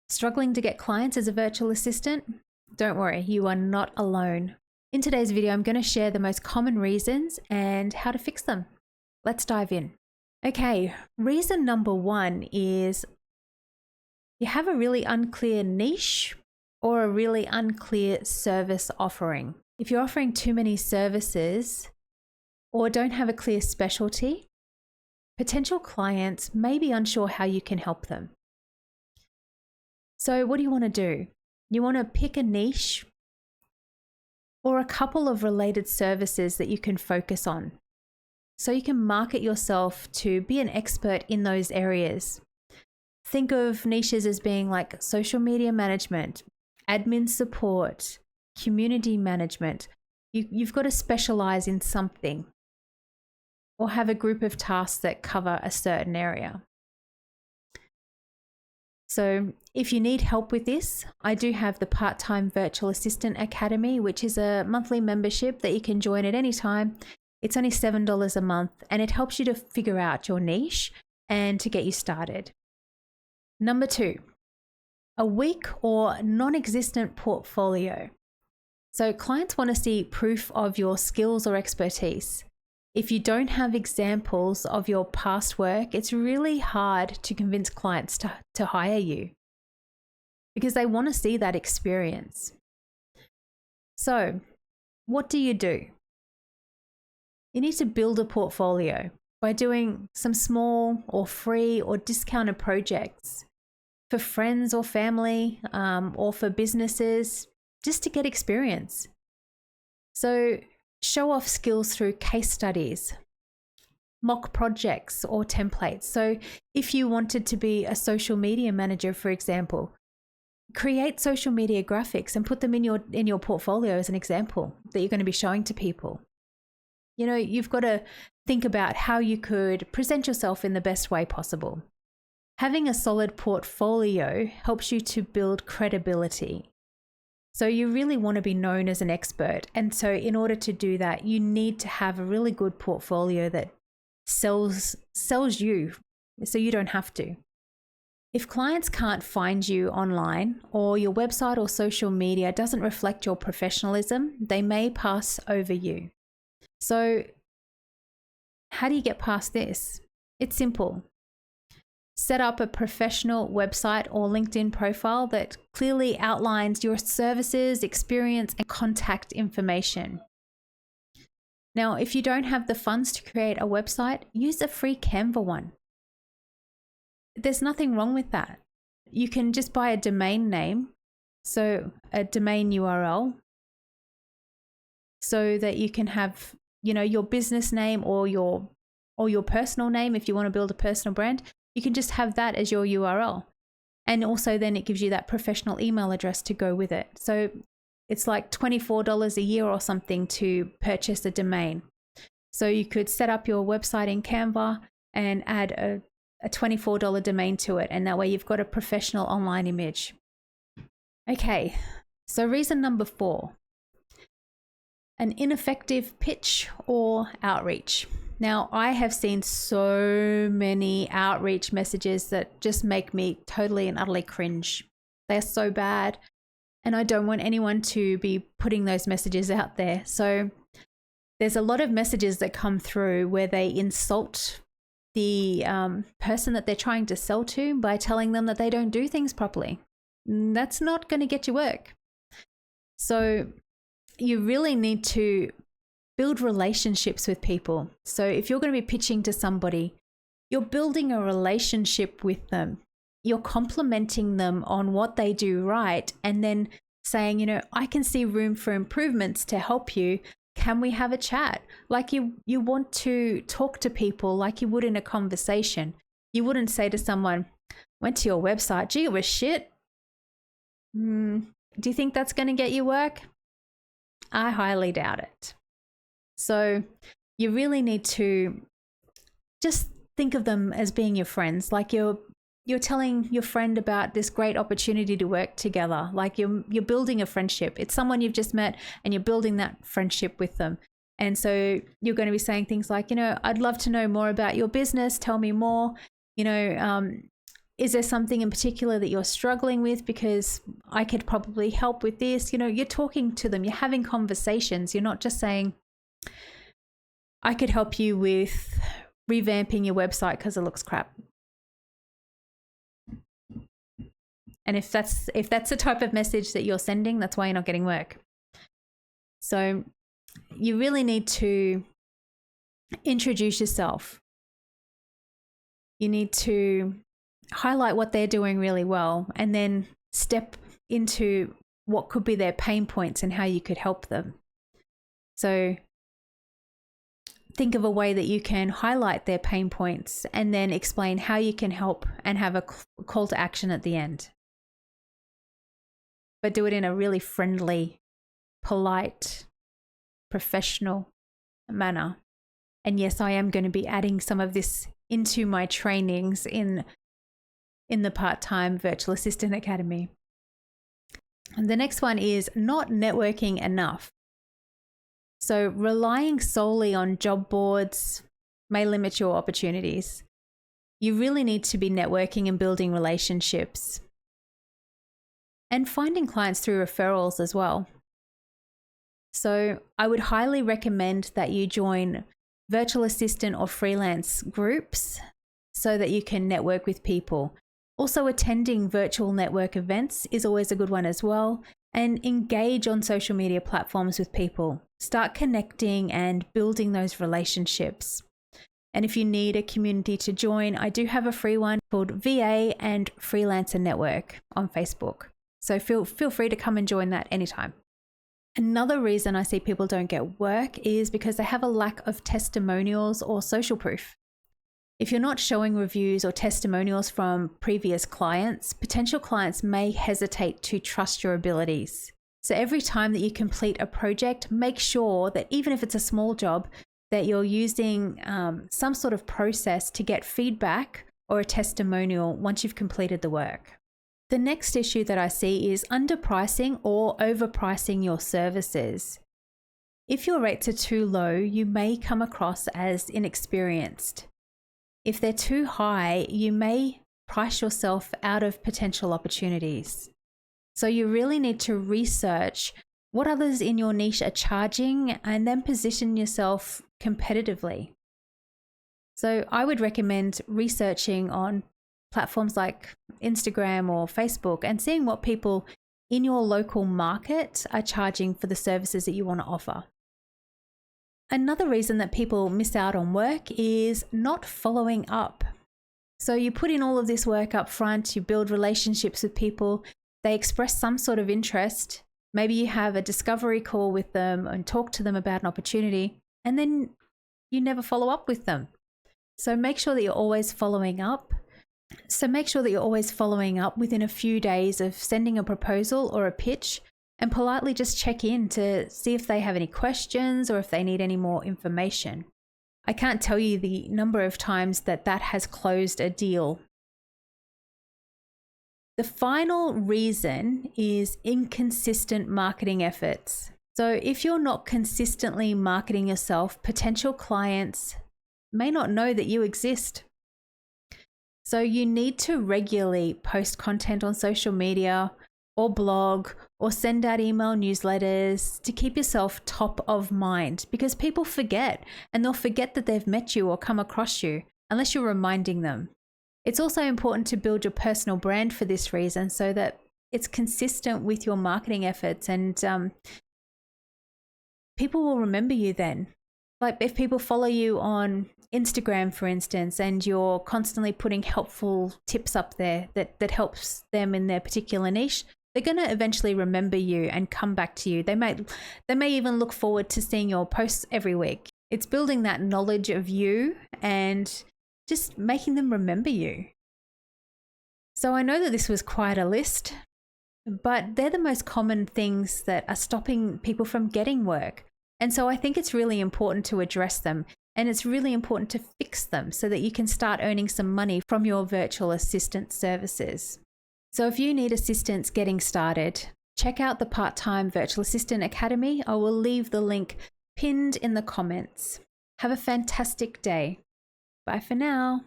Struggling to get clients as a virtual assistant? Don't worry, you are not alone. In today's video, I'm going to share the most common reasons and how to fix them. Let's dive in. Okay, reason number one is you have a really unclear niche or a really unclear service offering. If you're offering too many services or don't have a clear specialty, potential clients may be unsure how you can help them. So what do you want to do? You want to pick a niche or a couple of related services that you can focus on, so you can market yourself to be an expert in those areas. Think of niches as being like social media management, admin support, community management. You've got to specialize in something or have a group of tasks that cover a certain area. So if you need help with this, I do have the Part-Time Virtual Assistant Academy, which is a monthly membership that you can join at any time. It's only $7 a month, and it helps you to figure out your niche and to get you started. Number two, a weak or non-existent portfolio. So clients want to see proof of your skills or expertise. If you don't have examples of your past work, it's really hard to convince clients to hire you because they want to see that experience. So what do? You need to build a portfolio by doing some small or free or discounted projects for friends or family, or for businesses, just to get experience. So show off skills through case studies, mock projects or templates. So if you wanted to be a social media manager, for example, create social media graphics and put them in your portfolio as an example that you're going to be showing to people. You know, you've got to think about how you could present yourself in the best way possible. Having a solid portfolio helps you to build credibility. So you really want to be known as an expert. And so in order to do that, you need to have a really good portfolio that sells you, so you don't have to. If clients can't find you online, or your website or social media doesn't reflect your professionalism, they may pass over you. So how do you get past this? It's simple. Set up a professional website or LinkedIn profile that clearly outlines your services, experience, and contact information. Now, if you don't have the funds to create a website, use a free Canva one. There's nothing wrong with that. You can just buy a domain name, so a domain URL, so that you can have, your business name or your personal name. If you want to build a personal brand, you can just have that as your URL. And also then it gives you that professional email address to go with it. So it's like $24 a year or something to purchase a domain. So you could set up your website in Canva and add a $24 domain to it. And that way you've got a professional online image. Okay, so reason number 4, an ineffective pitch or outreach. Now, I have seen so many outreach messages that just make me totally and utterly cringe. They're so bad, and I don't want anyone to be putting those messages out there. So there's a lot of messages that come through where they insult the person that they're trying to sell to by telling them that they don't do things properly. That's not going to get you work. So you really need to build relationships with people. So if you're going to be pitching to somebody, you're building a relationship with them. You're complimenting them on what they do right, and then saying, I can see room for improvements to help you. Can we have a chat? Like you want to talk to people like you would in a conversation. You wouldn't say to someone, went to your website, gee, it was shit. Do you think that's going to get you work? I highly doubt it. So you really need to just think of them as being your friends. Like you're telling your friend about this great opportunity to work together. Like you're building a friendship. It's someone you've just met and you're building that friendship with them. And so you're going to be saying things like, I'd love to know more about your business. Tell me more. is there something in particular that you're struggling with? Because I could probably help with this. You know, you're talking to them, you're having conversations. You're not just saying, I could help you with revamping your website because it looks crap. And if that's the type of message that you're sending, that's why you're not getting work. So you really need to introduce yourself. You need to highlight what they're doing really well and then step into what could be their pain points and how you could help them. So think of a way that you can highlight their pain points and then explain how you can help and have a call to action at the end. But do it in a really friendly, polite, professional manner. And yes, I am going to be adding some of this into my trainings in the Part-Time Virtual Assistant Academy. And the next one is not networking enough. So relying solely on job boards may limit your opportunities. You really need to be networking and building relationships and finding clients through referrals as well. So I would highly recommend that you join virtual assistant or freelance groups so that you can network with people. Also, attending virtual network events is always a good one as well, and engage on social media platforms with people. Start connecting and building those relationships. And if you need a community to join, I do have a free one called VA and Freelancer Network on Facebook. So feel free to come and join that anytime. Another reason I see people don't get work is because they have a lack of testimonials or social proof. If you're not showing reviews or testimonials from previous clients, potential clients may hesitate to trust your abilities. So every time that you complete a project, make sure that even if it's a small job, that you're using some sort of process to get feedback or a testimonial once you've completed the work. The next issue that I see is underpricing or overpricing your services. If your rates are too low, you may come across as inexperienced. If they're too high, you may price yourself out of potential opportunities. So you really need to research what others in your niche are charging and then position yourself competitively. So I would recommend researching on platforms like Instagram or Facebook and seeing what people in your local market are charging for the services that you want to offer. Another reason that people miss out on work is not following up. So you put in all of this work up front, you build relationships with people, they express some sort of interest. Maybe you have a discovery call with them and talk to them about an opportunity, and then you never follow up with them. So make sure that you're always following up. Within a few days of sending a proposal or a pitch, and politely just check in to see if they have any questions or if they need any more information. I can't tell you the number of times that has closed a deal. The final reason is inconsistent marketing efforts. So if you're not consistently marketing yourself, potential clients may not know that you exist. So you need to regularly post content on social media or blog or send out email newsletters to keep yourself top of mind, because people forget, and they'll forget that they've met you or come across you unless you're reminding them. It's also important to build your personal brand for this reason so that it's consistent with your marketing efforts, and people will remember you then. Like if people follow you on Instagram, for instance, and you're constantly putting helpful tips up there that helps them in their particular niche, they're going to eventually remember you and come back to you. They may even look forward to seeing your posts every week. It's building that knowledge of you and just making them remember you. So I know that this was quite a list, but they're the most common things that are stopping people from getting work. And so I think it's really important to address them, and it's really important to fix them so that you can start earning some money from your virtual assistant services. So if you need assistance getting started, check out the Part-Time Virtual Assistant Academy. I will leave the link pinned in the comments. Have a fantastic day. Bye for now.